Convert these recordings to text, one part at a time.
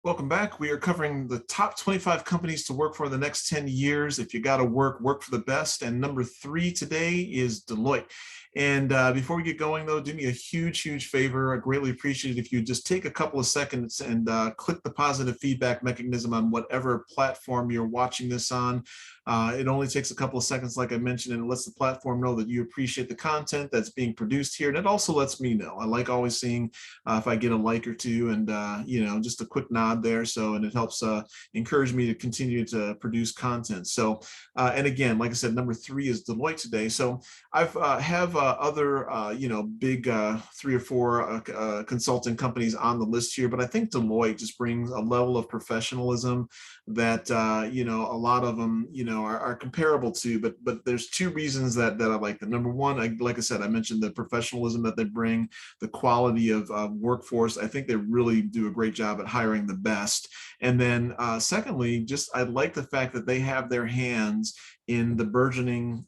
Welcome back. We are covering the top 25 companies to work for the next 10 years. If you got to work, work for the best. And number 3 today is Deloitte. And before we get going, though, do me a huge favor. I greatly appreciate it if you just take a couple of seconds and click the positive feedback mechanism on whatever platform you're watching this on. It only takes a couple of seconds, like I mentioned, and it lets the platform know that you appreciate the content that's being produced here. And it also lets me know. I like always seeing if I get a like or two, and just a quick nod there. So, and it helps encourage me to continue to produce content. So, and again, like I said, number 3 is Deloitte today. So I've have other big 3 or 4 consulting companies on the list here, but I think Deloitte just brings a level of professionalism that a lot of them are comparable to, but there's 2 reasons that I like them. Number one, like I said, I mentioned the professionalism that they bring, the quality of workforce. I think they really do a great job at hiring the best. And then secondly, just I like the fact that they have their hands in the burgeoning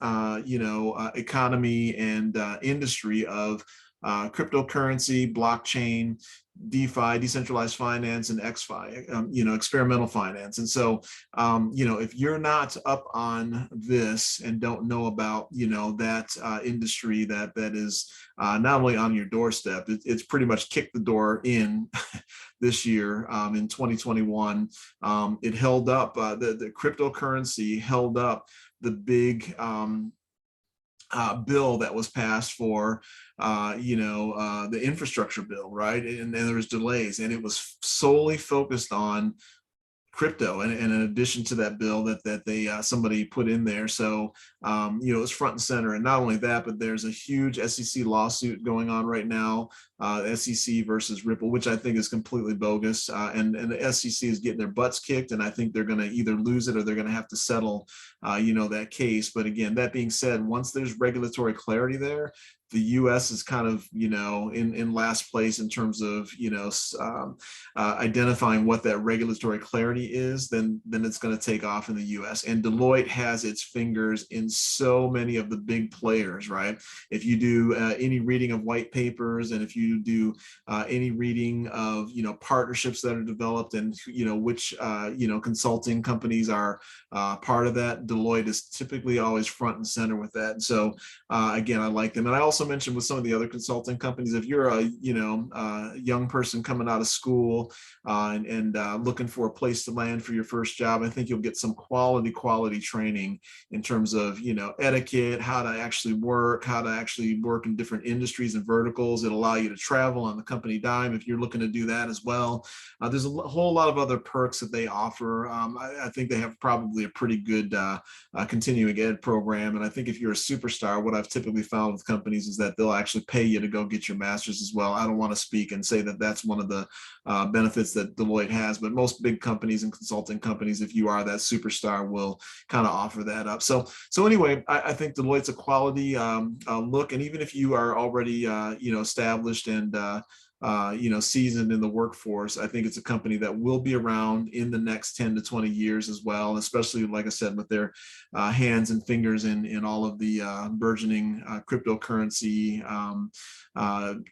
economy and industry of cryptocurrency, blockchain, DeFi, decentralized finance, and XFi, experimental finance. And so, if you're not up on this and don't know about, that industry that is not only on your doorstep, it's pretty much kicked the door in this year in 2021. It held up, the cryptocurrency held up the big bill that was passed for, the infrastructure bill, right? And there was delays, and it was solely focused on crypto, and in addition to that bill that they somebody put in there. So it's front and center. And not only that, but there's a huge SEC lawsuit going on right now, SEC versus Ripple, which I think is completely bogus. And the SEC is getting their butts kicked, and I think they're going to either lose it or they're going to have to settle that case. But again, that being said, once there's regulatory clarity there, the U.S. is kind of, in last place in terms of, identifying what that regulatory clarity is. Then it's going to take off in the U.S. And Deloitte has its fingers in so many of the big players, right? If you do any reading of white papers, and if you do any reading of, partnerships that are developed, and which consulting companies are part of that, Deloitte is typically always front and center with that. And so again, I like them. And I also mentioned with some of the other consulting companies, if you're a young person coming out of school and looking for a place to land for your first job, I think you'll get some quality training in terms of etiquette, how to actually work in different industries and verticals. It'll allow you to travel on the company dime if you're looking to do that as well. There's a whole lot of other perks that they offer. I think they have probably a pretty good continuing ed program. And I think if you're a superstar, what I've typically found with companies is that they'll actually pay you to go get your master's as well. I don't want to speak and say that that's one of the benefits that Deloitte has, but most big companies and consulting companies, if you are that superstar, will kind of offer that up. So anyway, I think Deloitte's a quality look. And even if you are already established and seasoned in the workforce, I think it's a company that will be around in the next 10 to 20 years as well, especially, like I said, with their hands and fingers in all of the burgeoning cryptocurrency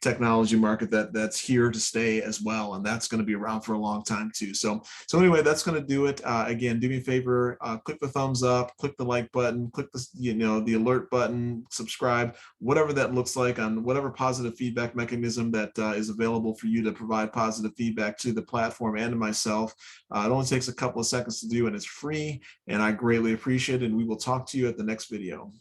technology market that's here to stay as well. And that's going to be around for a long time too. So anyway, that's going to do it. Again, do me a favor, click the thumbs up, click the like button, click the alert button, subscribe, whatever that looks like, on whatever positive feedback mechanism that is available for you to provide positive feedback to the platform and to myself. It only takes a couple of seconds to do, and it's free, and I greatly appreciate it. And we will talk to you at the next video.